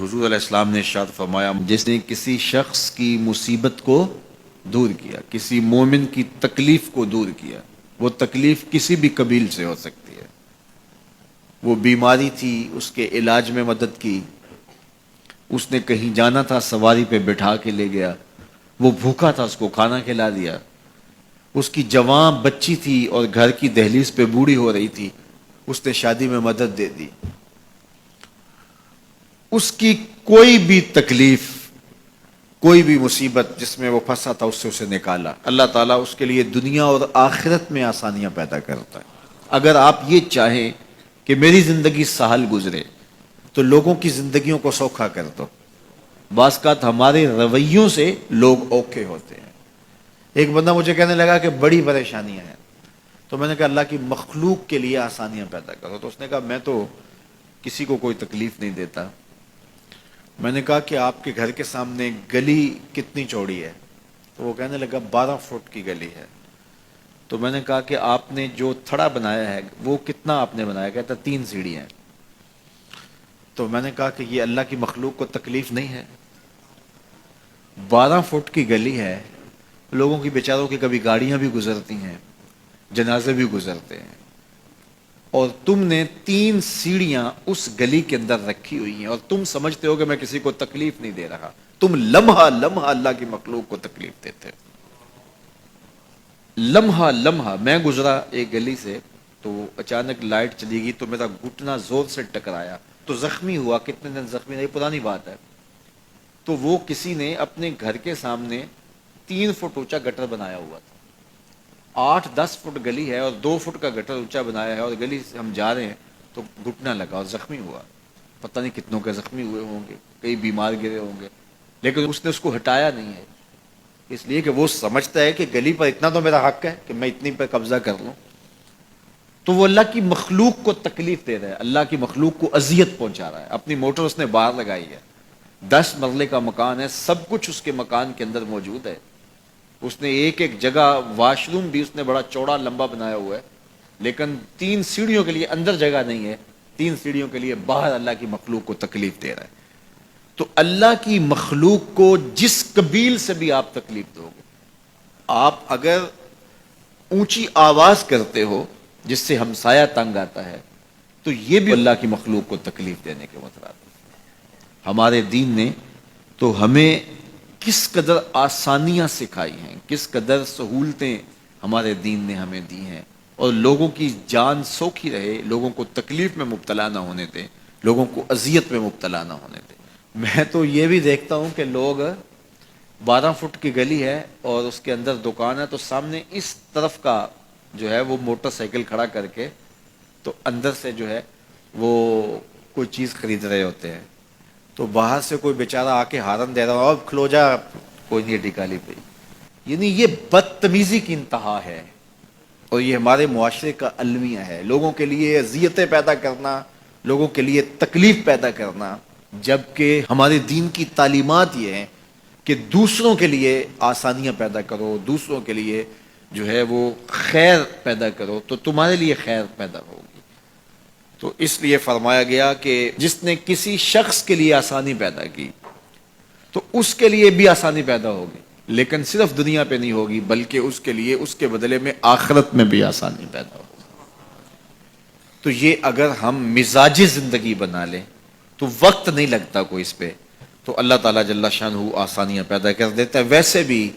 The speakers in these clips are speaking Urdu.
حضور علیہ السلام نے ارشاد فرمایا، جس نے کسی شخص کی مصیبت کو دور کیا، کسی مومن کی تکلیف کو دور کیا، وہ تکلیف کسی بھی قبیل سے ہو سکتی ہے، وہ بیماری تھی اس کے علاج میں مدد کی، اس نے کہیں جانا تھا سواری پہ بٹھا کے لے گیا، وہ بھوکا تھا اس کو کھانا کھلا دیا، اس کی جوان بچی تھی اور گھر کی دہلیز پہ بوڑھی ہو رہی تھی، اس نے شادی میں مدد دے دی، اس کی کوئی بھی تکلیف، کوئی بھی مصیبت جس میں وہ پھنسا تھا اس سے اسے نکالا۔ اللہ تعالیٰ اس کے لیے دنیا اور آخرت میں آسانیاں پیدا کرتا ہے۔ اگر آپ یہ چاہیں کہ میری زندگی سہل گزرے تو لوگوں کی زندگیوں کو سوکھا کر دو۔ بعض اوقات ہمارے رویوں سے لوگ اوکھے ہوتے ہیں۔ ایک بندہ مجھے کہنے لگا کہ بڑی پریشانیاں ہیں، تو میں نے کہا اللہ کی مخلوق کے لیے آسانیاں پیدا کرو۔ تو اس نے کہا میں تو کسی کو کوئی تکلیف نہیں دیتا۔ میں نے کہا کہ آپ کے گھر کے سامنے گلی کتنی چوڑی ہے؟ تو وہ کہنے لگا 12 فٹ کی گلی ہے۔ تو میں نے کہا کہ آپ نے جو تھڑا بنایا ہے وہ کتنا آپ نے بنایا؟ کہتا 3 سیڑھیاں ہیں۔ تو میں نے کہا کہ یہ اللہ کی مخلوق کو تکلیف نہیں ہے؟ 12 فٹ کی گلی ہے، لوگوں کی بیچاروں کی کبھی گاڑیاں بھی گزرتی ہیں، جنازے بھی گزرتے ہیں، اور تم نے 3 سیڑھیاں اس گلی کے اندر رکھی ہوئی ہیں اور تم سمجھتے ہو کہ میں کسی کو تکلیف نہیں دے رہا۔ تم لمحہ لمحہ اللہ کی مخلوق کو تکلیف دیتے ہو۔ لمحہ لمحہ میں گزرا ایک گلی سے تو اچانک لائٹ چلی گئی تو میرا گھٹنا زور سے ٹکرایا تو زخمی ہوا۔ کتنے دن زخمی نہیں، پرانی بات ہے۔ تو وہ کسی نے اپنے گھر کے سامنے 3 فٹ اونچا گٹر بنایا ہوا تھا۔ 8-10 فٹ گلی ہے اور 2 فٹ کا گٹر اونچا بنایا ہے، اور گلی سے ہم جا رہے ہیں تو گھٹنا لگا اور زخمی ہوا۔ پتہ نہیں کتنوں کے زخمی ہوئے ہوں گے، کئی بیمار گرے ہوں گے، لیکن اس نے اس کو ہٹایا نہیں ہے، اس لیے کہ وہ سمجھتا ہے کہ گلی پر اتنا تو میرا حق ہے کہ میں اتنی پر قبضہ کر لوں۔ تو وہ اللہ کی مخلوق کو تکلیف دے رہا ہے، اللہ کی مخلوق کو اذیت پہنچا رہا ہے۔ اپنی موٹر اس نے باہر لگائی ہے، 10 مرلے کا مکان ہے، سب کچھ اس کے مکان کے اندر موجود ہے۔ اس نے ایک ایک جگہ، واش روم بھی اس نے بڑا چوڑا لمبا بنایا ہوا ہے، لیکن 3 سیڑھیوں کے لیے اندر جگہ نہیں ہے، 3 سیڑھیوں کے لیے باہر اللہ کی مخلوق کو تکلیف دے رہا ہے۔ تو اللہ کی مخلوق کو جس قبیل سے بھی آپ تکلیف دو گے، آپ اگر اونچی آواز کرتے ہو جس سے ہمسایہ تنگ آتا ہے، تو یہ بھی اللہ کی مخلوق کو تکلیف دینے کے مترادف ہے۔ ہمارے دین نے تو ہمیں کس قدر آسانیاں سکھائی ہیں، کس قدر سہولتیں ہمارے دین نے ہمیں دی ہیں، اور لوگوں کی جان سوکھی رہے، لوگوں کو تکلیف میں مبتلا نہ ہونے دیں، لوگوں کو اذیت میں مبتلا نہ ہونے دیں۔ میں تو یہ بھی دیکھتا ہوں کہ لوگ 12 فٹ کی گلی ہے اور اس کے اندر دکان ہے، تو سامنے اس طرف کا جو ہے وہ موٹر سائیکل کھڑا کر کے تو اندر سے جو ہے وہ کوئی چیز خرید رہے ہوتے ہیں، تو باہر سے کوئی بیچارہ آ کے ہارن دے رہا ہو، اب کھلو جا، کوئی نہیں ٹکالی پہ۔ یعنی یہ بدتمیزی کی انتہا ہے، اور یہ ہمارے معاشرے کا المیہ ہے، لوگوں کے لیے اذیتیں پیدا کرنا، لوگوں کے لیے تکلیف پیدا کرنا، جبکہ ہمارے دین کی تعلیمات یہ ہیں کہ دوسروں کے لیے آسانیاں پیدا کرو، دوسروں کے لیے جو ہے وہ خیر پیدا کرو تو تمہارے لیے خیر پیدا ہوگی۔ تو اس لیے فرمایا گیا کہ جس نے کسی شخص کے لیے آسانی پیدا کی تو اس کے لیے بھی آسانی پیدا ہوگی، لیکن صرف دنیا پہ نہیں ہوگی بلکہ اس کے لیے اس کے بدلے میں آخرت میں بھی آسانی پیدا ہوگی۔ تو یہ اگر ہم مزاجی زندگی بنا لیں تو وقت نہیں لگتا کوئی اس پہ، تو اللہ تعالیٰ جل شانہ آسانیاں پیدا کر دیتا ہے۔ ویسے بھی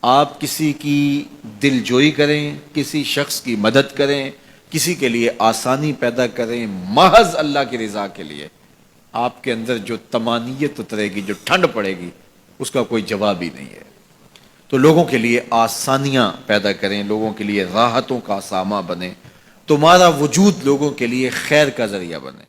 آپ کسی کی دل جوئی کریں، کسی شخص کی مدد کریں، کسی کے لیے آسانی پیدا کریں محض اللہ کی رضا کے لیے، آپ کے اندر جو طمانینت اترے گی، جو ٹھنڈ پڑے گی، اس کا کوئی جواب ہی نہیں ہے۔ تو لوگوں کے لیے آسانیاں پیدا کریں، لوگوں کے لیے راحتوں کا سامہ بنیں، تمہارا وجود لوگوں کے لیے خیر کا ذریعہ بنے۔